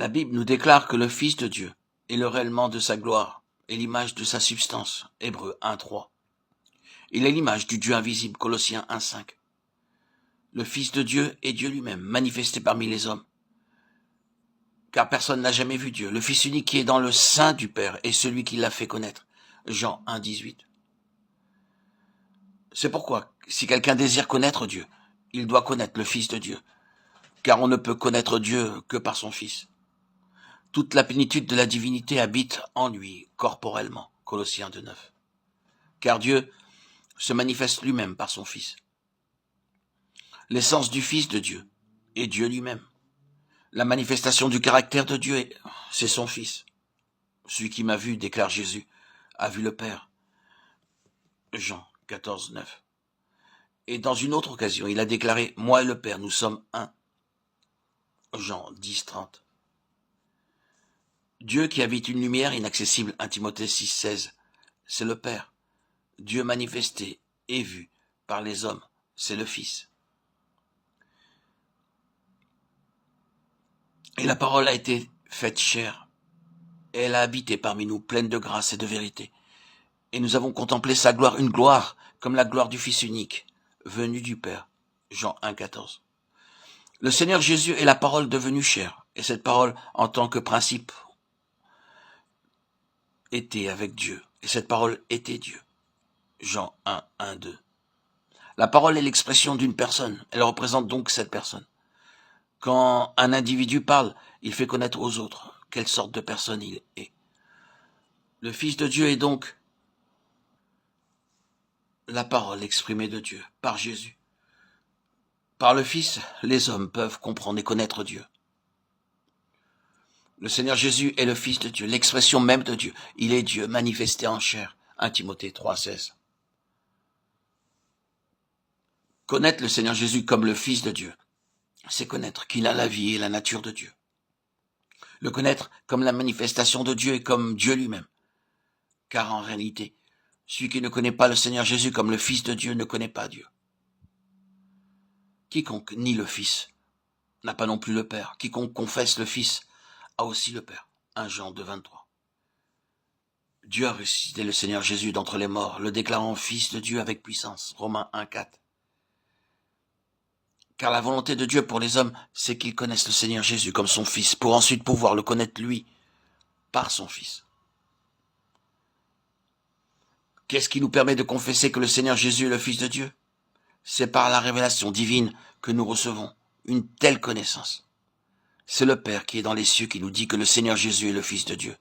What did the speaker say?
La Bible nous déclare que le Fils de Dieu est le réellement de sa gloire et l'image de sa substance. Hébreux 1:3. Il est l'image du Dieu invisible. Colossiens 1:5. Le Fils de Dieu est Dieu lui-même, manifesté parmi les hommes. Car personne n'a jamais vu Dieu. Le Fils unique qui est dans le sein du Père est celui qui l'a fait connaître. Jean 1:18. C'est pourquoi, si quelqu'un désire connaître Dieu, il doit connaître le Fils de Dieu. Car on ne peut connaître Dieu que par son Fils. Toute la plénitude de la divinité habite en lui, corporellement. Colossiens 2:9. Car Dieu se manifeste lui-même par son Fils. L'essence du Fils de Dieu est Dieu lui-même. La manifestation du caractère de Dieu, c'est son Fils. Celui qui m'a vu, déclare Jésus, a vu le Père. Jean 14:9. Et dans une autre occasion, il a déclaré, moi et le Père, nous sommes un. Jean 10:30. Dieu qui habite une lumière inaccessible, 1 Timothée 6:16, c'est le Père. Dieu manifesté et vu par les hommes, c'est le Fils. Et la parole a été faite chair, et elle a habité parmi nous, pleine de grâce et de vérité. Et nous avons contemplé sa gloire, une gloire comme la gloire du Fils unique, venu du Père. Jean 1:14. Le Seigneur Jésus est la parole devenue chair, et cette parole, en tant que principe, était avec Dieu, et cette parole était Dieu. Jean 1:1-2. La parole est l'expression d'une personne, elle représente donc cette personne. Quand un individu parle, il fait connaître aux autres quelle sorte de personne il est. Le Fils de Dieu est donc la parole exprimée de Dieu, par Jésus. Par le Fils, les hommes peuvent comprendre et connaître Dieu. Le Seigneur Jésus est le Fils de Dieu, l'expression même de Dieu. Il est Dieu manifesté en chair. 1 Timothée 3:16. Connaître le Seigneur Jésus comme le Fils de Dieu, c'est connaître qu'il a la vie et la nature de Dieu. Le connaître comme la manifestation de Dieu et comme Dieu lui-même. Car en réalité, celui qui ne connaît pas le Seigneur Jésus comme le Fils de Dieu ne connaît pas Dieu. Quiconque nie le Fils n'a pas non plus le Père. Quiconque confesse le Fils a aussi le Père. 1 Jean 2:23. Dieu a ressuscité le Seigneur Jésus d'entre les morts, le déclarant Fils de Dieu avec puissance. Romains 1:4. Car la volonté de Dieu pour les hommes, c'est qu'ils connaissent le Seigneur Jésus comme son Fils, pour ensuite pouvoir le connaître lui, par son Fils. Qu'est-ce qui nous permet de confesser que le Seigneur Jésus est le Fils de Dieu? C'est par la révélation divine que nous recevons une telle connaissance. C'est le Père qui est dans les cieux qui nous dit que le Seigneur Jésus est le Fils de Dieu.